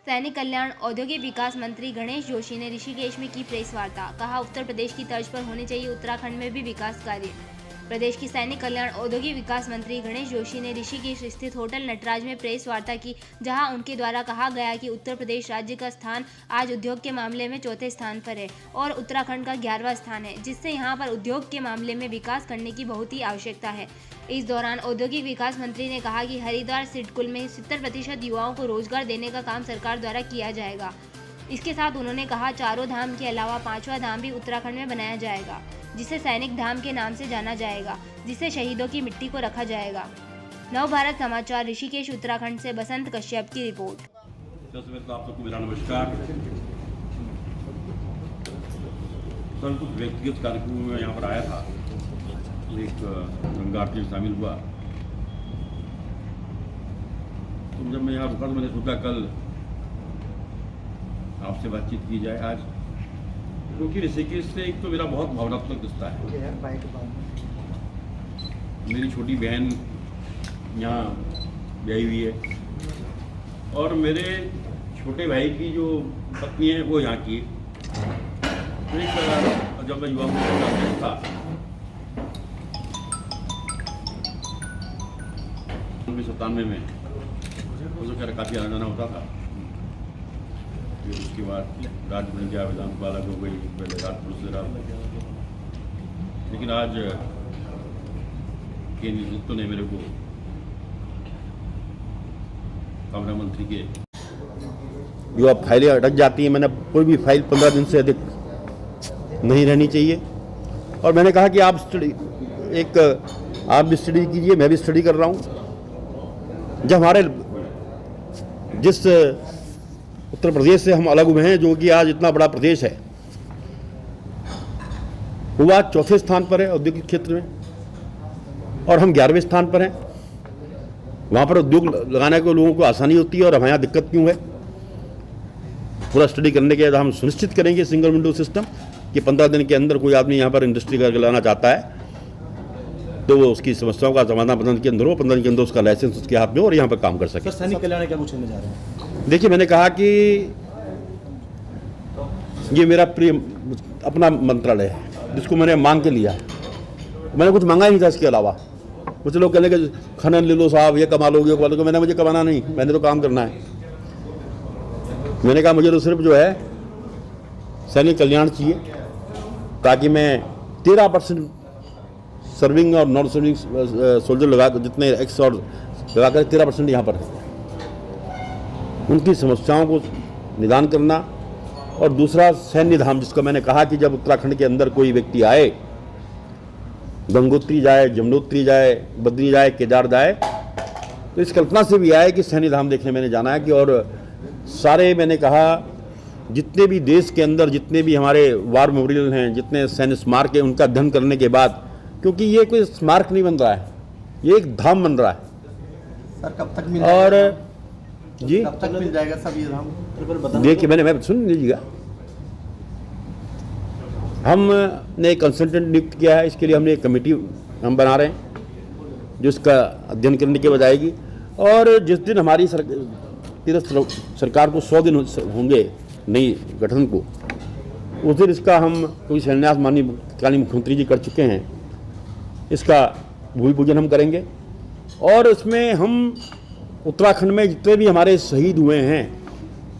सैनिक कल्याण औद्योगिक विकास मंत्री गणेश जोशी ने ऋषिकेश में की प्रेस वार्ता। कहा, उत्तर प्रदेश की तर्ज पर होने चाहिए उत्तराखंड में भी विकास कार्य। प्रदेश की सैनिक कल्याण औद्योगिक विकास मंत्री गणेश जोशी ने ऋषिकेश स्थित होटल नटराज में प्रेस वार्ता की, जहां उनके द्वारा कहा गया कि उत्तर प्रदेश राज्य का स्थान आज उद्योग के मामले में चौथे स्थान पर है और उत्तराखंड का 11वां स्थान है, जिससे यहां पर उद्योग के मामले में विकास करने की बहुत ही आवश्यकता है। इस दौरान औद्योगिक विकास मंत्री ने कहा कि हरिद्वार सिडकुल में 70% युवाओं को रोजगार देने का काम सरकार द्वारा किया जाएगा। इसके साथ उन्होंने कहा, चारों धाम के अलावा 5वां धाम भी उत्तराखंड में बनाया जाएगा, जिसे सैनिक धाम के नाम से जाना जाएगा, जिससे शहीदों की मिट्टी को रखा जाएगा। नव भारत समाचार ऋषिकेश उत्तराखंड से बसंत कश्यप की रिपोर्ट। आप सबको मेरा नमस्कार। सर, कुछ व्यक्तिगत कार्यक्रमों में यहाँ पर आया था, एक गंगा आरती में शामिल हुआ, तो जब मैं यहाँ रुका तो मैंने सोचा कल आपसे बातचीत की जाए आज, क्योंकि ऋषिकेश से एक तो मेरा बहुत भावनात्मक रिश्ता है। मेरी छोटी बहन यहाँ ब्याही हुई है और मेरे छोटे भाई की जो पत्नी है वो यहाँ की है। जब मैं युवा मोर्चा था 1997 में मुझे खैर काफ़ी आना जाना होता था। फिर उसके बाद राज्य बन गया, विधानसभा अलग हो गई, पहले राजपुर से लेकिन आज के नेतृत्व ने मेरे को कामना मंत्री के जो अब फाइलें अटक जाती हैं, मैंने कोई भी फाइल 15 दिन से अधिक नहीं रहनी चाहिए। और मैंने कहा कि आप भी स्टडी कीजिए, मैं भी स्टडी कर रहा हूँ। जब हमारे जिस उत्तर प्रदेश से हम अलग हुए हैं, जो कि आज इतना बड़ा प्रदेश है, वो आज चौथे स्थान पर है औद्योगिक क्षेत्र में और हम 11वें स्थान पर हैं। वहाँ पर उद्योग लगाने को लोगों को आसानी होती है और हमारे यहाँ दिक्कत क्यों है? पूरा स्टडी करने के बाद हम सुनिश्चित करेंगे सिंगल विंडो सिस्टम कि 15 दिन के अंदर कोई आदमी यहाँ पर इंडस्ट्री करके लाना चाहता है तो वो उसकी समस्याओं का समाधान 15 दिन के अंदर हो, 15 दिन के अंदर उसका लाइसेंस उसके हाथ में हो और यहाँ पर काम कर सके। सैनिक कल्याण क्या पूछने जा रहे हैं? देखिए, मैंने कहा कि ये मेरा प्रिय अपना मंत्रालय है जिसको मैंने मांग के लिया। मैंने कुछ मांगा ही नहीं था इसके अलावा। कुछ लोग कहने के खनन ले लो साहब, ये कमा लोगे, वो कमा लोगे। मैंने मुझे कमाना नहीं, मैंने तो काम करना है। मैंने कहा मुझे तो सिर्फ जो है सैनिक कल्याण चाहिए, ताकि मैं 13% सर्विंग और नॉन सर्विंग सोल्जर लगा कर, जितने एक्स और लगा कर 13% यहाँ पर है, उनकी समस्याओं को निदान करना। और दूसरा सैन्य धाम, जिसका मैंने कहा कि जब उत्तराखंड के अंदर कोई व्यक्ति आए, गंगोत्री जाए, जमुनोत्री जाए, बद्री जाए, केदार जाए, तो इस कल्पना से भी आए कि सैन्य धाम देखने मैंने जाना है। कि और सारे मैंने कहा जितने भी देश के अंदर जितने भी हमारे वार मेमोरियल हैं, जितने सैन्य स्मारक हैं, उनका अध्ययन करने के बाद, क्योंकि ये कोई स्मारक नहीं बन रहा है, ये एक धाम बन रहा है। सर, कब तक मिल जाएगा? और जी कब तक मिल जाएगा सब ये धाम? देखिए, मैं सुन लीजिएगा, हमने एक कंसल्टेंट नियुक्त किया है। इसके लिए हमने एक कमेटी हम बना रहे हैं जो इसका अध्ययन करने के बाद आएगी। और जिस दिन हमारी सरकार को 100 दिन होंगे नई गठन को, उस दिन इसका हम, क्योंकि शिलान्यास माननीय काली मुख्यमंत्री जी कर चुके हैं, इसका भूमि पूजन हम करेंगे। और इसमें हम उत्तराखंड में जितने भी हमारे शहीद हुए हैं,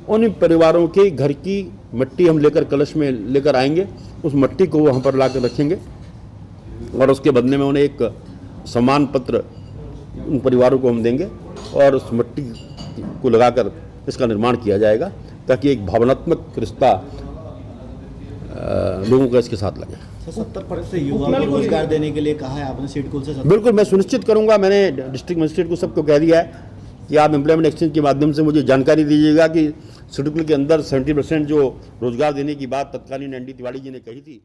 उन परिवारों के घर की मिट्टी हम लेकर कलश में लेकर आएंगे। उस मिट्टी को वहाँ पर ला कर रखेंगे और उसके बदले में उन्हें एक सम्मान पत्र उन परिवारों को हम देंगे और उस मिट्टी को लगाकर इसका निर्माण किया जाएगा, ताकि एक भावनात्मक रिश्ता लोगों का इसके साथ लगे। 70% युवाओं को रोजगार देने के लिए कहा है आपने सिडकुल से? बिल्कुल, मैं सुनिश्चित करूंगा। मैंने डिस्ट्रिक्ट मजिस्ट्रेट को सबको कह दिया है कि आप एम्प्लॉयमेंट एक्सचेंज के माध्यम से मुझे जानकारी दीजिएगा कि सिडकुल के अंदर 70% जो रोजगार देने की बात तत्कालीन ND तिवारी जी ने कही थी,